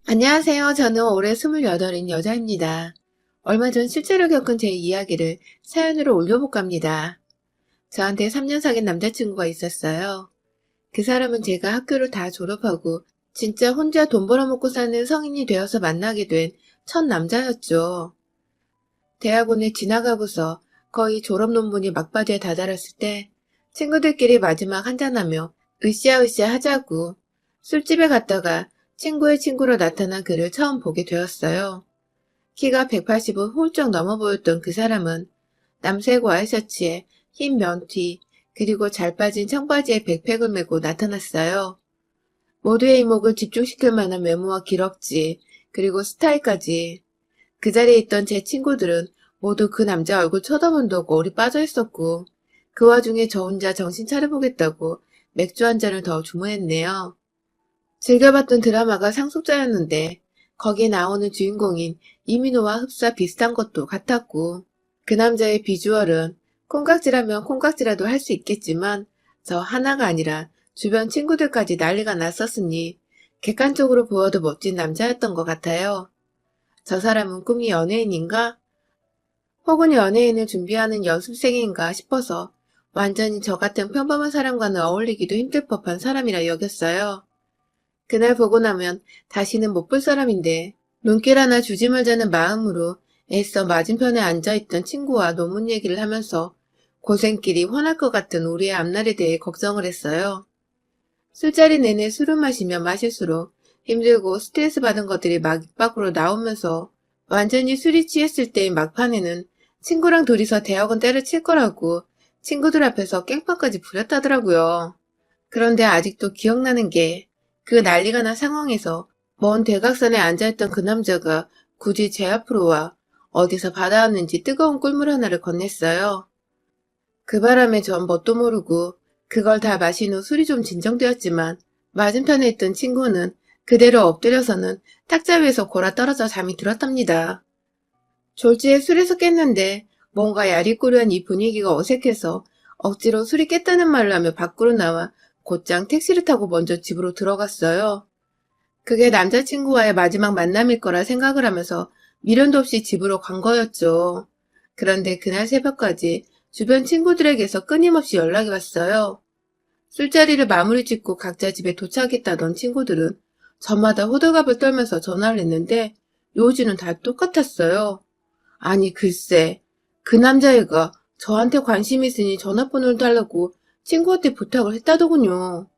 안녕하세요. 저는 올해 28인 여자입니다. 얼마 전 실제로 겪은 제 이야기를 사연으로 올려볼까 합니다. 저한테 3년 사귄 남자친구가 있었어요. 그 사람은 제가 학교를 다 졸업하고 진짜 혼자 돈 벌어먹고 사는 성인이 되어서 만나게 된 첫 남자였죠. 대학원에 지나가고서 거의 졸업 논문이 막바지에 다다랐을 때 친구들끼리 마지막 한잔하며 으쌰으쌰 하자고 술집에 갔다가 친구의 친구로 나타난 그를 처음 보게 되었어요. 키가 180은 훌쩍 넘어 보였던 그 사람은 남색 와이셔츠에 흰 면티 그리고 잘 빠진 청바지에 백팩을 메고 나타났어요. 모두의 이목을 집중시킬 만한 외모와 기럭지 그리고 스타일까지. 그 자리에 있던 제 친구들은 모두 그 남자 얼굴 쳐다본다고 올이 빠져 있었고 그 와중에 저 혼자 정신 차려보겠다고 맥주 한 잔을 더 주문했네요. 즐겨봤던 드라마가 상속자였는데 거기에 나오는 주인공인 이민호와 흡사 비슷한 것도 같았고 그 남자의 비주얼은 콩깍지라면 콩깍지라도 할 수 있겠지만 저 하나가 아니라 주변 친구들까지 난리가 났었으니 객관적으로 보아도 멋진 남자였던 것 같아요. 저 사람은 꿈이 연예인인가? 혹은 연예인을 준비하는 연습생인가 싶어서 완전히 저 같은 평범한 사람과는 어울리기도 힘들 법한 사람이라 여겼어요. 그날 보고 나면 다시는 못 볼 사람인데 눈길 하나 주지 말자는 마음으로 애써 맞은편에 앉아있던 친구와 논문 얘기를 하면서 고생길이 훤할 것 같은 우리의 앞날에 대해 걱정을 했어요. 술자리 내내 술을 마시면 마실수록 힘들고 스트레스 받은 것들이 막 입 밖으로 나오면서 완전히 술이 취했을 때의 막판에는 친구랑 둘이서 대학원 때려칠 거라고 친구들 앞에서 깽판까지 부렸다더라고요. 그런데 아직도 기억나는 게 그 난리가 난 상황에서 먼 대각선에 앉아있던 그 남자가 굳이 제 앞으로 와 어디서 받아왔는지 뜨거운 꿀물 하나를 건넸어요. 그 바람에 전 뭣도 모르고 그걸 다 마신 후 술이 좀 진정되었지만 맞은편에 있던 친구는 그대로 엎드려서는 탁자 위에서 골아 떨어져 잠이 들었답니다. 졸지에 술에서 깼는데 뭔가 야리꾸려한 이 분위기가 어색해서 억지로 술이 깼다는 말을 하며 밖으로 나와 곧장 택시를 타고 먼저 집으로 들어갔어요. 그게 남자친구와의 마지막 만남일 거라 생각을 하면서 미련도 없이 집으로 간 거였죠. 그런데 그날 새벽까지 주변 친구들에게서 끊임없이 연락이 왔어요. 술자리를 마무리 짓고 각자 집에 도착했다던 친구들은 저마다 호들갑을 떨면서 전화를 했는데 요지는 다 똑같았어요. 아니 글쎄, 그 남자애가 저한테 관심이 있으니 전화번호를 달라고 친구한테 부탁을 했다더군요.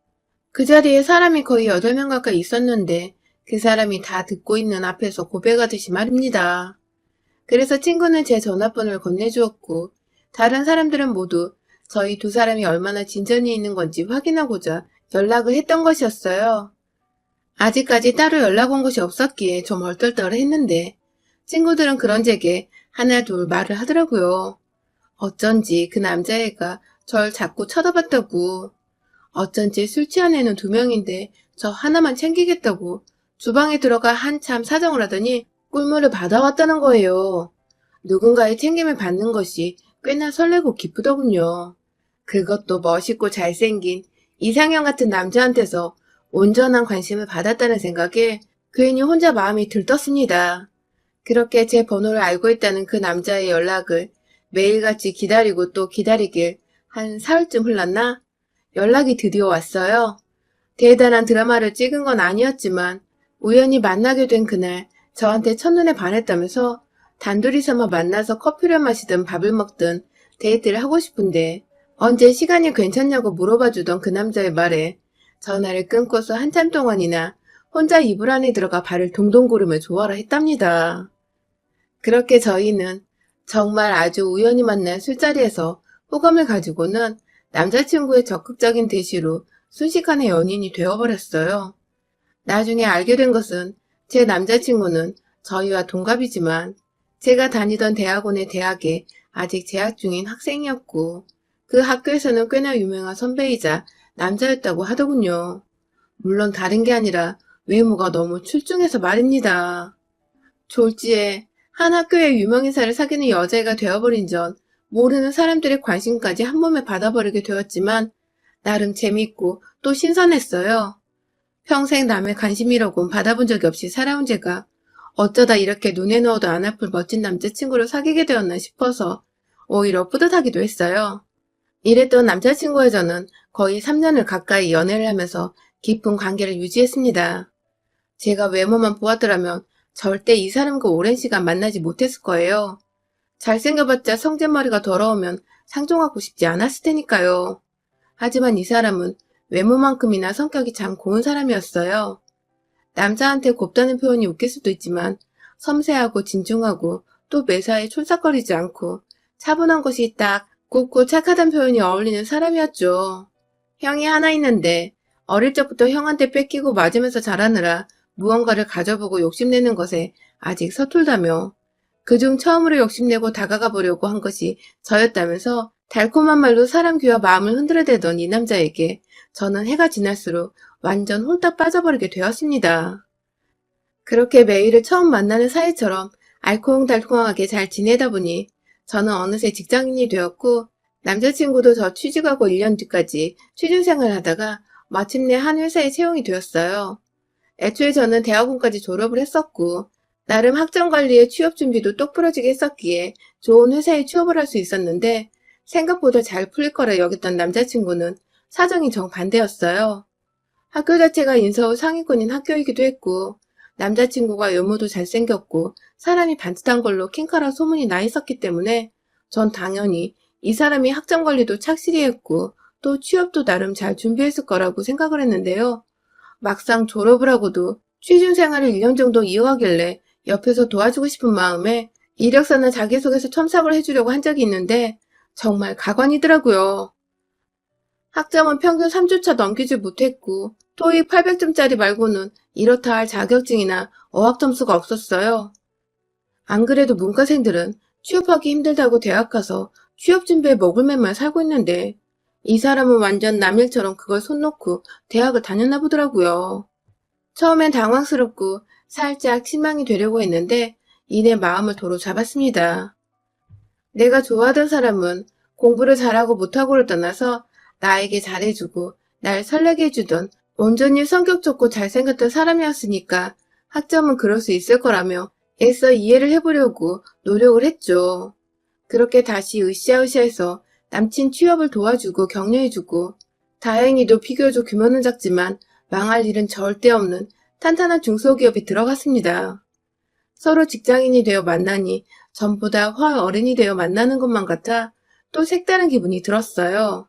그 자리에 사람이 거의 8명 가까이 있었는데 그 사람이 다 듣고 있는 앞에서 고백하듯이 말입니다. 그래서 친구는 제 전화번호를 건네주었고 다른 사람들은 모두 저희 두 사람이 얼마나 진전이 있는 건지 확인하고자 연락을 했던 것이었어요. 아직까지 따로 연락 온 것이 없었기에 좀 얼떨떨했는데 친구들은 그런 제게 하나 둘 말을 하더라고요. 어쩐지 그 남자애가 절 자꾸 쳐다봤다고. 어쩐지 술 취한 애는 2명인데 저 하나만 챙기겠다고 주방에 들어가 한참 사정을 하더니 꿀물을 받아왔다는 거예요. 누군가의 챙김을 받는 것이 꽤나 설레고 기쁘더군요. 그것도 멋있고 잘생긴 이상형 같은 남자한테서 온전한 관심을 받았다는 생각에 괜히 혼자 마음이 들떴습니다. 그렇게 제 번호를 알고 있다는 그 남자의 연락을 매일같이 기다리고 또 기다리길 한 사흘쯤 흘렀나? 연락이 드디어 왔어요. 대단한 드라마를 찍은 건 아니었지만 우연히 만나게 된 그날 저한테 첫눈에 반했다면서 단둘이서만 만나서 커피를 마시든 밥을 먹든 데이트를 하고 싶은데 언제 시간이 괜찮냐고 물어봐주던 그 남자의 말에 전화를 끊고서 한참 동안이나 혼자 이불 안에 들어가 발을 동동 구르며 좋아라 했답니다. 그렇게 저희는 정말 아주 우연히 만난 술자리에서 호감을 가지고는 남자친구의 적극적인 대시로 순식간에 연인이 되어버렸어요. 나중에 알게 된 것은 제 남자친구는 저희와 동갑이지만 제가 다니던 대학원의 대학에 아직 재학 중인 학생이었고 그 학교에서는 꽤나 유명한 선배이자 남자였다고 하더군요. 물론 다른 게 아니라 외모가 너무 출중해서 말입니다. 졸지에 한 학교의 유명인사를 사귀는 여자애가 되어버린 전 모르는 사람들의 관심까지 한 몸에 받아버리게 되었지만 나름 재밌고 또 신선했어요. 평생 남의 관심이라곤 받아본 적이 없이 살아온 제가 어쩌다 이렇게 눈에 넣어도 안 아플 멋진 남자친구를 사귀게 되었나 싶어서 오히려 뿌듯하기도 했어요. 이랬던 남자친구와 저는 거의 3년을 가까이 연애를 하면서 깊은 관계를 유지했습니다. 제가 외모만 보았더라면 절대 이 사람과 오랜 시간 만나지 못했을 거예요. 잘생겨봤자 성질머리가 더러우면 상종하고 싶지 않았을 테니까요. 하지만 이 사람은 외모만큼이나 성격이 참 고운 사람이었어요. 남자한테 곱다는 표현이 웃길 수도 있지만 섬세하고 진중하고 또 매사에 촐싹거리지 않고 차분한 것이 딱 곱고 착하단 표현이 어울리는 사람이었죠. 형이 하나 있는데 어릴 적부터 형한테 뺏기고 맞으면서 자라느라 무언가를 가져보고 욕심내는 것에 아직 서툴다며 그중 처음으로 욕심내고 다가가 보려고 한 것이 저였다면서 달콤한 말로 사람 귀와 마음을 흔들어대던 이 남자에게 저는 해가 지날수록 완전 홀딱 빠져버리게 되었습니다. 그렇게 매일을 처음 만나는 사이처럼 알콩달콩하게 잘 지내다 보니 저는 어느새 직장인이 되었고 남자친구도 저 취직하고 1년 뒤까지 취준생활을 하다가 마침내 한 회사에 채용이 되었어요. 애초에 저는 대학원까지 졸업을 했었고 나름 학점관리에 취업 준비도 똑부러지게 했었기에 좋은 회사에 취업을 할 수 있었는데 생각보다 잘 풀릴 거라 여겼던 남자친구는 사정이 정반대였어요. 학교 자체가 인서울 상위권인 학교이기도 했고 남자친구가 외모도 잘생겼고 사람이 반듯한 걸로 킹카라 소문이 나 있었기 때문에 전 당연히 이 사람이 학점 관리도 착실히 했고 또 취업도 나름 잘 준비했을 거라고 생각을 했는데요. 막상 졸업을 하고도 취준 생활을 1년 정도 이어가길래 옆에서 도와주고 싶은 마음에 이력서나 자기소개서 첨삭을 해주려고 한 적이 있는데 정말 가관이더라고요. 학점은 평균 3주차 넘기지 못했고 토익 800점짜리 말고는 이렇다 할 자격증이나 어학 점수가 없었어요. 안 그래도 문과생들은 취업하기 힘들다고 대학 가서 취업 준비에 먹을맨만 살고 있는데 이 사람은 완전 남일처럼 그걸 손 놓고 대학을 다녔나 보더라고요. 처음엔 당황스럽고 살짝 실망이 되려고 했는데 이내 마음을 도로 잡았습니다. 내가 좋아하던 사람은 공부를 잘하고 못하고를 떠나서 나에게 잘해주고 날 설레게 해주던 온전히 성격 좋고 잘생겼던 사람이었으니까 학점은 그럴 수 있을 거라며 애써 이해를 해보려고 노력을 했죠. 그렇게 다시 으쌰으쌰해서 남친 취업을 도와주고 격려해주고 다행히도 비교적 규모는 작지만 망할 일은 절대 없는 탄탄한 중소기업에 들어갔습니다. 서로 직장인이 되어 만나니 전보다 훨 어른이 되어 만나는 것만 같아 또 색다른 기분이 들었어요.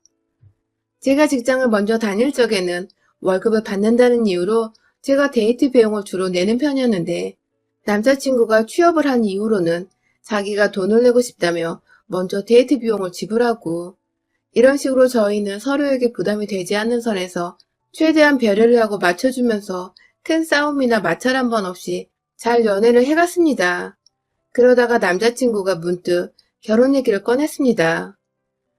제가 직장을 먼저 다닐 적에는 월급을 받는다는 이유로 제가 데이트 비용을 주로 내는 편이었는데 남자친구가 취업을 한 이후로는 자기가 돈을 내고 싶다며 먼저 데이트 비용을 지불하고 이런 식으로 저희는 서로에게 부담이 되지 않는 선에서 최대한 배려를 하고 맞춰주면서 큰 싸움이나 마찰 한 번 없이 잘 연애를 해갔습니다. 그러다가 남자친구가 문득 결혼 얘기를 꺼냈습니다.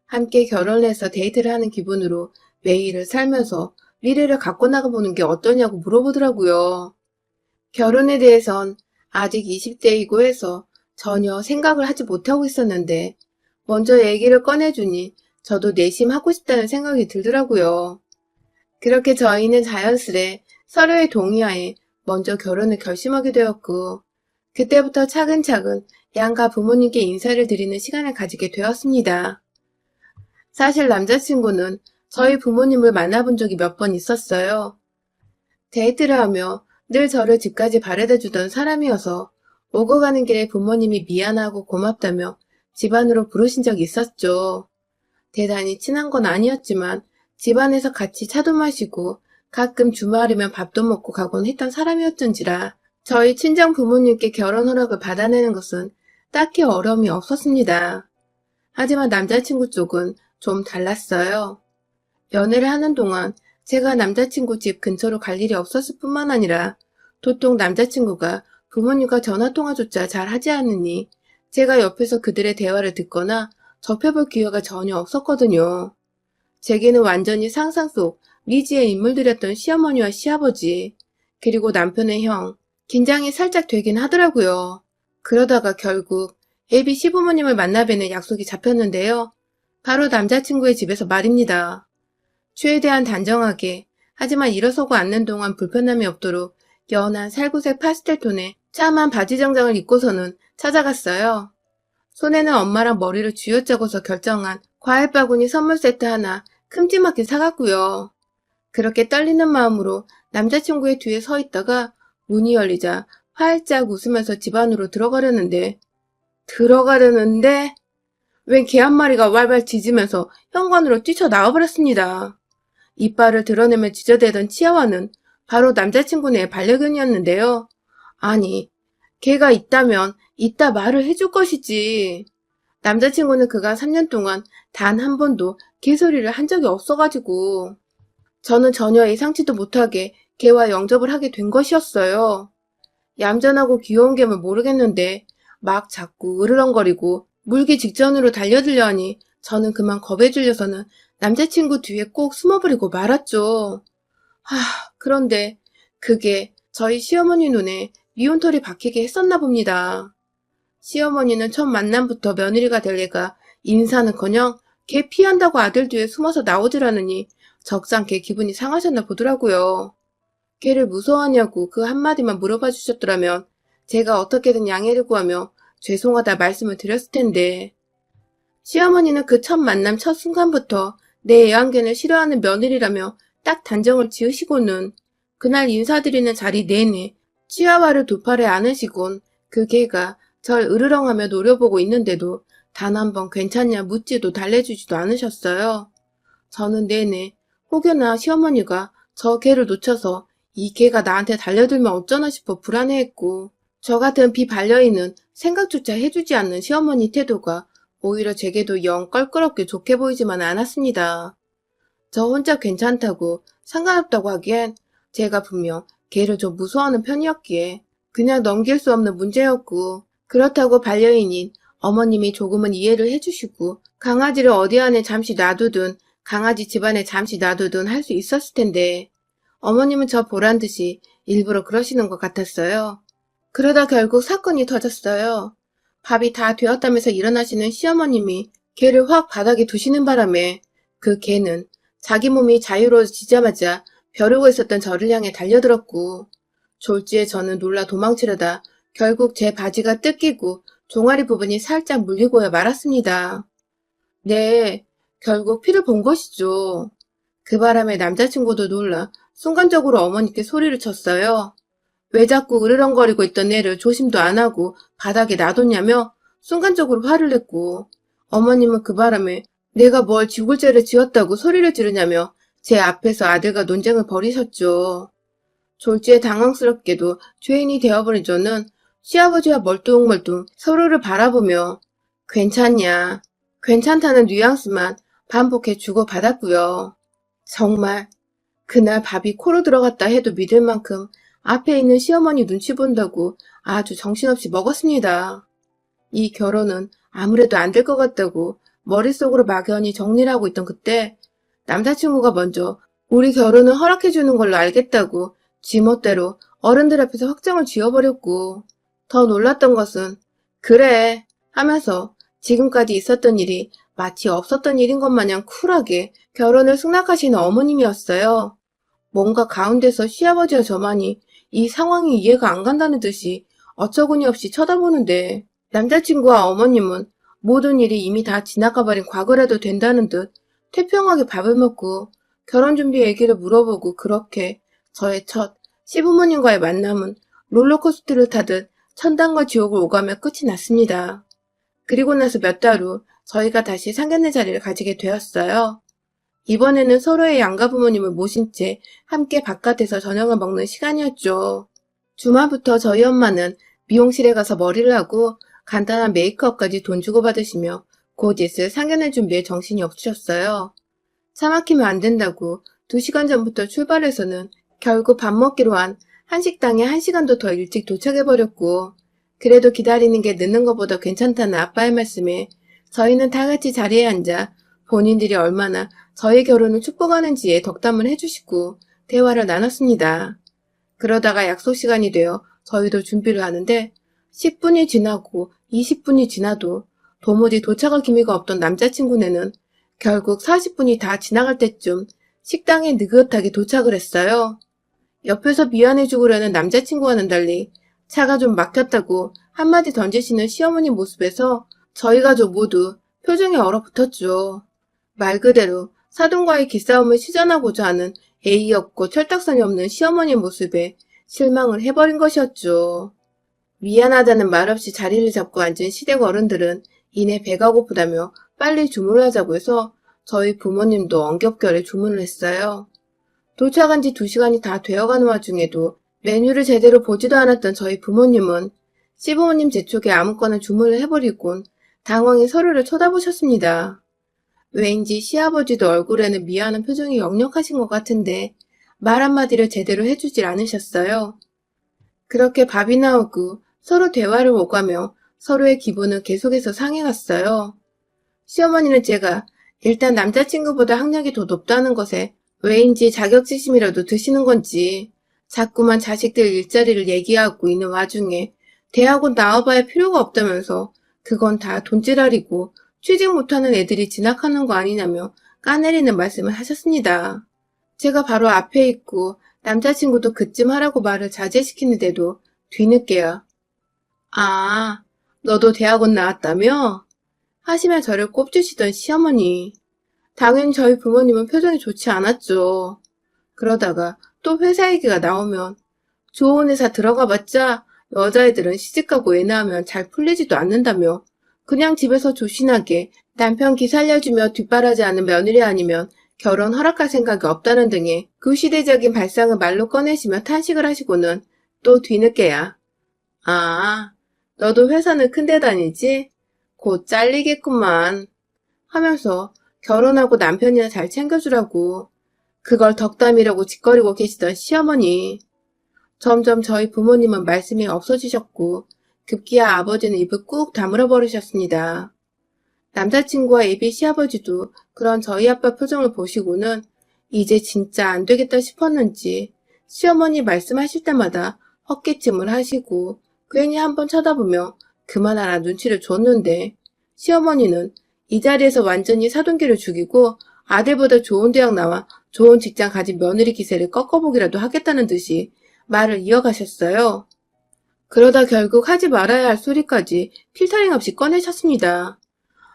함께 결혼해서 데이트를 하는 기분으로 매일을 살면서 미래를 갖고 나가보는 게 어떠냐고 물어보더라고요. 결혼에 대해선 아직 20대이고 해서 전혀 생각을 하지 못하고 있었는데 먼저 얘기를 꺼내주니 저도 내심 하고 싶다는 생각이 들더라고요. 그렇게 저희는 자연스레 서로의 동의하에 먼저 결혼을 결심하게 되었고 그때부터 차근차근 양가 부모님께 인사를 드리는 시간을 가지게 되었습니다. 사실 남자친구는 저희 부모님을 만나본 적이 몇 번 있었어요. 데이트를 하며 늘 저를 집까지 바래다 주던 사람이어서 오고 가는 길에 부모님이 미안하고 고맙다며 집안으로 부르신 적이 있었죠. 대단히 친한 건 아니었지만 집안에서 같이 차도 마시고 가끔 주말이면 밥도 먹고 가곤 했던 사람이었던지라 저희 친정 부모님께 결혼 허락을 받아내는 것은 딱히 어려움이 없었습니다. 하지만 남자친구 쪽은 좀 달랐어요. 연애를 하는 동안 제가 남자친구 집 근처로 갈 일이 없었을 뿐만 아니라 도통 남자친구가 부모님과 전화통화조차 잘 하지 않으니 제가 옆에서 그들의 대화를 듣거나 접해볼 기회가 전혀 없었거든요. 제게는 완전히 상상 속 미지의 인물들이었던 시어머니와 시아버지, 그리고 남편의 형, 긴장이 살짝 되긴 하더라고요. 그러다가 결국 예비 시부모님을 만나 뵈는 약속이 잡혔는데요. 바로 남자친구의 집에서 말입니다. 최대한 단정하게 하지만 일어서고 앉는 동안 불편함이 없도록 연한 살구색 파스텔 톤의 참한 바지 정장을 입고서는 찾아갔어요. 손에는 엄마랑 머리를 쥐어짜고서 결정한 과일 바구니 선물 세트 하나 큼지막히 사갔고요. 그렇게 떨리는 마음으로 남자친구의 뒤에 서 있다가 문이 열리자 활짝 웃으면서 집 안으로 들어가려는데 웬 개 한 마리가 wal발 짖으면서 현관으로 뛰쳐나와버렸습니다. 이빨을 드러내며 지저대던 치아와는 바로 남자친구네 반려견이었는데요. 아니, 개가 있다면 이따 말을 해줄 것이지. 남자친구는 그간 3년 동안 단 한 번도 개소리를 한 적이 없어가지고 저는 전혀 예상치도 못하게 개와 영접을 하게 된 것이었어요. 얌전하고 귀여운 개면 모르겠는데 막 자꾸 으르렁거리고 물기 직전으로 달려들려 하니 저는 그만 겁에 질려서는 남자친구 뒤에 꼭 숨어버리고 말았죠. 그런데 그게 저희 시어머니 눈에 미운털이 박히게 했었나 봅니다. 시어머니는 첫 만남부터 며느리가 될 애가 인사는커녕 개 피한다고 아들 뒤에 숨어서 나오지라느니 적잖게 기분이 상하셨나 보더라고요. 개를 무서워하냐고 그 한마디만 물어봐 주셨더라면 제가 어떻게든 양해를 구하며 죄송하다 말씀을 드렸을 텐데 시어머니는 그 첫 만남 첫 순간부터 내 애완견을 싫어하는 며느리라며 딱 단정을 지으시고는 그날 인사드리는 자리 내내 치아와를 두 팔에 안으시곤 그 개가 절 으르렁하며 노려보고 있는데도 단 한 번 괜찮냐 묻지도 달래주지도 않으셨어요. 저는 내내 혹여나 시어머니가 저 개를 놓쳐서 이 개가 나한테 달려들면 어쩌나 싶어 불안해했고 저 같은 비반려인은 생각조차 해주지 않는 시어머니 태도가 오히려 제게도 영 껄끄럽게 좋게 보이지만 않았습니다. 저 혼자 괜찮다고 상관없다고 하기엔 제가 분명 개를 좀 무서워하는 편이었기에 그냥 넘길 수 없는 문제였고 그렇다고 반려인인 어머님이 조금은 이해를 해주시고 강아지를 어디 안에 잠시 놔두든 강아지 집안에 잠시 놔두든 할 수 있었을 텐데 어머님은 저 보란듯이 일부러 그러시는 것 같았어요. 그러다 결국 사건이 터졌어요. 밥이 다 되었다면서 일어나시는 시어머님이 개를 확 바닥에 두시는 바람에 그 개는 자기 몸이 자유로워지자마자 벼르고 있었던 저를 향해 달려들었고 졸지에 저는 놀라 도망치려다 결국 제 바지가 뜯기고 종아리 부분이 살짝 물리고야 말았습니다. 네, 결국 피를 본 것이죠. 그 바람에 남자친구도 놀라 순간적으로 어머니께 소리를 쳤어요. 왜 자꾸 으르렁거리고 있던 애를 조심도 안 하고 바닥에 놔뒀냐며 순간적으로 화를 냈고 어머님은 그 바람에 내가 뭘 죽을 죄를 지었다고 소리를 지르냐며 제 앞에서 아들과 논쟁을 벌이셨죠. 졸지에 당황스럽게도 죄인이 되어버린 저는 시아버지와 멀뚱멀뚱 서로를 바라보며 괜찮냐, 괜찮다는 뉘앙스만 반복해 주고받았고요. 정말 그날 밥이 코로 들어갔다 해도 믿을 만큼 앞에 있는 시어머니 눈치 본다고 아주 정신없이 먹었습니다. 이 결혼은 아무래도 안 될 것 같다고 머릿속으로 막연히 정리를 하고 있던 그때 남자친구가 먼저 우리 결혼을 허락해주는 걸로 알겠다고 지멋대로 어른들 앞에서 확정을 지어버렸고 더 놀랐던 것은 그래 하면서 지금까지 있었던 일이 마치 없었던 일인 것 마냥 쿨하게 결혼을 승낙하시는 어머님이었어요. 뭔가 가운데서 시아버지와 저만이 이 상황이 이해가 안 간다는 듯이 어처구니 없이 쳐다보는데 남자친구와 어머님은 모든 일이 이미 다 지나가버린 과거라도 된다는 듯 태평하게 밥을 먹고 결혼준비 얘기를 물어보고 그렇게 저의 첫 시부모님과의 만남은 롤러코스터를 타듯 천당과 지옥을 오가며 끝이 났습니다. 그리고 나서 몇 달 후 저희가 다시 상견례 자리를 가지게 되었어요. 이번에는 서로의 양가 부모님을 모신 채 함께 바깥에서 저녁을 먹는 시간이었죠. 주말부터 저희 엄마는 미용실에 가서 머리를 하고 간단한 메이크업까지 돈 주고 받으시며 곧 있을 상견례 준비에 정신이 없으셨어요. 차 막히면 안 된다고 2시간 전부터 출발해서는 결국 밥 먹기로 한 한식당에 1시간도 더 일찍 도착해버렸고 그래도 기다리는 게 늦는 것보다 괜찮다는 아빠의 말씀에 저희는 다 같이 자리에 앉아 본인들이 얼마나 저희 결혼을 축복하는지에 덕담을 해주시고 대화를 나눴습니다. 그러다가 약속 시간이 되어 저희도 준비를 하는데 10분이 지나고 20분이 지나도 도무지 도착할 기미가 없던 남자친구네는 결국 40분이 다 지나갈 때쯤 식당에 느긋하게 도착을 했어요. 옆에서 미안해 죽으려는 남자친구와는 달리 차가 좀 막혔다고 한마디 던지시는 시어머니 모습에서 저희 가족 모두 표정이 얼어붙었죠. 말 그대로 사돈과의 기싸움을 시전하고자 하는 예의 없고 철딱선이 없는 시어머니의 모습에 실망을 해버린 것이었죠. 미안하다는 말 없이 자리를 잡고 앉은 시댁 어른들은 이내 배가 고프다며 빨리 주문을 하자고 해서 저희 부모님도 엉겹결에 주문을 했어요. 도착한 지 2시간이 다 되어가는 와중에도 메뉴를 제대로 보지도 않았던 저희 부모님은 시부모님 재촉에 아무거나 주문을 해버리곤 당황해 서로를 쳐다보셨습니다. 왠지 시아버지도 얼굴에는 미안한 표정이 역력하신 것 같은데 말 한마디를 제대로 해주질 않으셨어요. 그렇게 밥이 나오고 서로 대화를 오가며 서로의 기분은 계속해서 상해갔어요. 시어머니는 제가 일단 남자친구보다 학력이 더 높다는 것에 왜인지 자격지심이라도 드시는 건지 자꾸만 자식들 일자리를 얘기하고 있는 와중에 대학원 나와봐야 필요가 없다면서 그건 다 돈지랄이고 취직 못하는 애들이 진학하는 거 아니냐며 까내리는 말씀을 하셨습니다. 제가 바로 앞에 있고 남자친구도 그쯤 하라고 말을 자제시키는데도 뒤늦게야 아, 너도 대학원 나왔다며? 하시며 저를 꼽주시던 시어머니. 당연히 저희 부모님은 표정이 좋지 않았죠. 그러다가 또 회사 얘기가 나오면 좋은 회사 들어가봤자 여자애들은 시집가고 애 낳으면 잘 풀리지도 않는다며 그냥 집에서 조신하게 남편 기 살려주며 뒷바라지 하는 며느리 아니면 결혼 허락할 생각이 없다는 등의 그 시대적인 발상을 말로 꺼내시며 탄식을 하시고는 또 뒤늦게야. 아, 너도 회사는 큰데 다니지? 곧 잘리겠구만. 하면서 결혼하고 남편이나 잘 챙겨주라고 그걸 덕담이라고 짓거리고 계시던 시어머니. 점점 저희 부모님은 말씀이 없어지셨고 급기야 아버지는 입을 꾹 다물어 버리셨습니다. 남자친구와 예비 시아버지도 그런 저희 아빠 표정을 보시고는 이제 진짜 안 되겠다 싶었는지 시어머니 말씀하실 때마다 헛기침을 하시고 괜히 한번 쳐다보며 그만하라 눈치를 줬는데 시어머니는 이 자리에서 완전히 사돈기를 죽이고 아들보다 좋은 대학 나와 좋은 직장 가진 며느리 기세를 꺾어보기라도 하겠다는 듯이 말을 이어가셨어요. 그러다 결국 하지 말아야 할 소리까지 필터링 없이 꺼내셨습니다.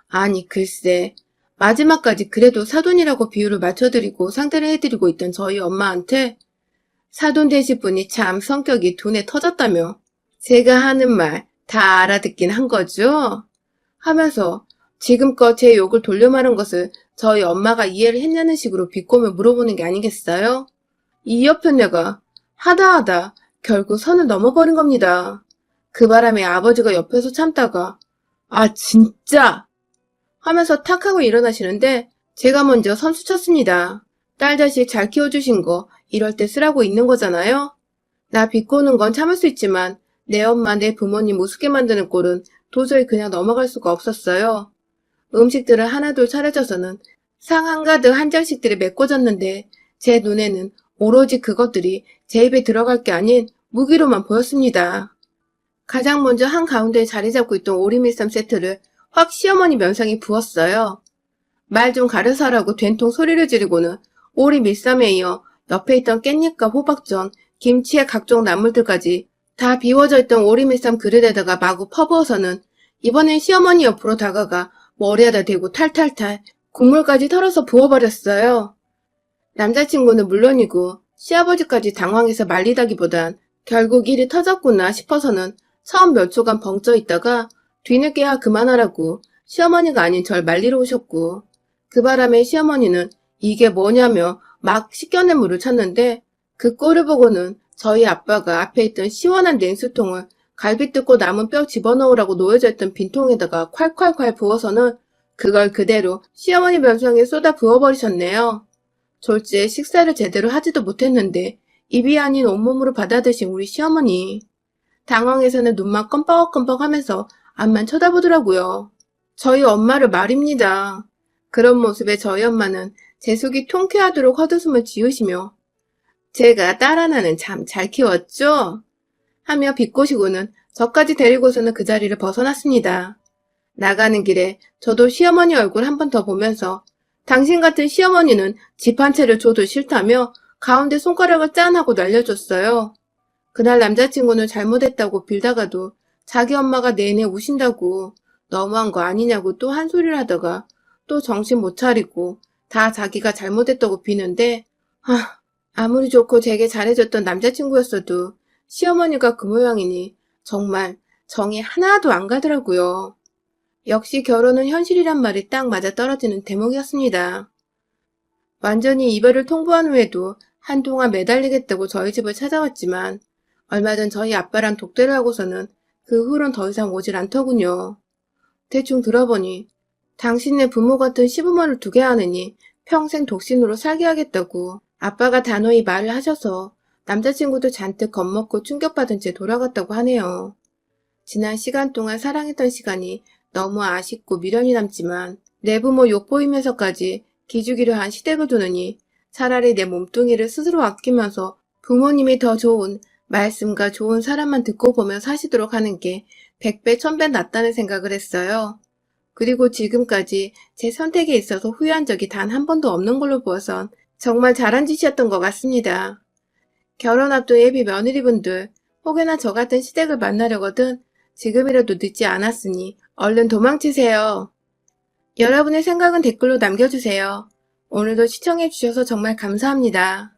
아니 글쎄 마지막까지 그래도 사돈이라고 비유를 맞춰드리고 상대를 해드리고 있던 저희 엄마한테 사돈 되실 분이 참 성격이 둔해 터졌다며 제가 하는 말 다 알아듣긴 한 거죠? 하면서 지금껏 제 욕을 돌려 말한 것을 저희 엄마가 이해를 했냐는 식으로 비꼬며 물어보는 게 아니겠어요? 이 옆편녀가 하다 결국 선을 넘어버린 겁니다. 그 바람에 아버지가 옆에서 참다가 아 진짜! 하면서 탁 하고 일어나시는데 제가 먼저 선수 쳤습니다. 딸 자식 잘 키워주신 거 이럴 때 쓰라고 있는 거잖아요? 나 비꼬는 건 참을 수 있지만 내 엄마 내 부모님 우습게 만드는 꼴은 도저히 그냥 넘어갈 수가 없었어요. 음식들을 하나둘 차려져서는 상 한가득 한 장씩들이 메꿔졌는데 제 눈에는 오로지 그것들이 제 입에 들어갈 게 아닌 무기로만 보였습니다. 가장 먼저 한가운데에 자리 잡고 있던 오리밀쌈 세트를 확 시어머니 면상에 부었어요. 말 좀 가려서 하라고 된통 소리를 지르고는 오리밀쌈에 이어 옆에 있던 깻잎과 호박전, 김치의 각종 나물들까지 다 비워져 있던 오리밀쌈 그릇에다가 마구 퍼부어서는 이번엔 시어머니 옆으로 다가가 머리에다 대고 탈탈탈 국물까지 털어서 부어버렸어요. 남자친구는 물론이고 시아버지까지 당황해서 말리다기보단 결국 일이 터졌구나 싶어서는 처음 몇 초간 벙쪄 있다가 뒤늦게야 그만하라고 시어머니가 아닌 절 말리러 오셨고 그 바람에 시어머니는 이게 뭐냐며 막 씻겨낸 물을 찾는데 그 꼴을 보고는 저희 아빠가 앞에 있던 시원한 냉수통을 갈비 뜯고 남은 뼈 집어넣으라고 놓여져 있던 빈통에다가 콸콸콸 부어서는 그걸 그대로 시어머니 면상에 쏟아 부어버리셨네요. 졸지에 식사를 제대로 하지도 못했는데 입이 아닌 온몸으로 받아드신 우리 시어머니. 당황해서는 눈만 껌뻑껌뻑 하면서 앞만 쳐다보더라고요. 저희 엄마를 말입니다. 그런 모습에 저희 엄마는 제 속이 통쾌하도록 헛웃음을 지으시며 제가 딸 하나는 참 잘 키웠죠? 하며 비꼬시고는 저까지 데리고서는 그 자리를 벗어났습니다. 나가는 길에 저도 시어머니 얼굴 한 번 더 보면서 당신 같은 시어머니는 집 한 채를 줘도 싫다며 가운데 손가락을 짠 하고 날려줬어요. 그날 남자친구는 잘못했다고 빌다가도 자기 엄마가 내내 우신다고 너무한 거 아니냐고 또 한 소리를 하다가 또 정신 못 차리고 다 자기가 잘못했다고 비는데 아무리 좋고 되게 잘해줬던 남자친구였어도 시어머니가 그 모양이니 정말 정이 하나도 안 가더라고요. 역시 결혼은 현실이란 말이 딱 맞아떨어지는 대목이었습니다. 완전히 이별을 통보한 후에도 한동안 매달리겠다고 저희 집을 찾아왔지만 얼마 전 저희 아빠랑 독대를 하고서는 그 후론 더 이상 오질 않더군요. 대충 들어보니 당신네 부모 같은 시부모를 두게 하느니 평생 독신으로 살게 하겠다고 아빠가 단호히 말을 하셔서 남자친구도 잔뜩 겁먹고 충격받은 채 돌아갔다고 하네요. 지난 시간 동안 사랑했던 시간이 너무 아쉽고 미련이 남지만 내 부모 욕보이면서까지 기죽이려 한 시댁을 두느니 차라리 내 몸뚱이를 스스로 아끼면서 부모님이 더 좋은 말씀과 좋은 사람만 듣고 보며 사시도록 하는 게 100배, 1000배 낫다는 생각을 했어요. 그리고 지금까지 제 선택에 있어서 후회한 적이 단 한 번도 없는 걸로 보아선 정말 잘한 짓이었던 것 같습니다. 결혼 앞둔 예비 며느리분들, 혹여나 저 같은 시댁을 만나려거든 지금이라도 늦지 않았으니 얼른 도망치세요. 여러분의 생각은 댓글로 남겨주세요. 오늘도 시청해주셔서 정말 감사합니다.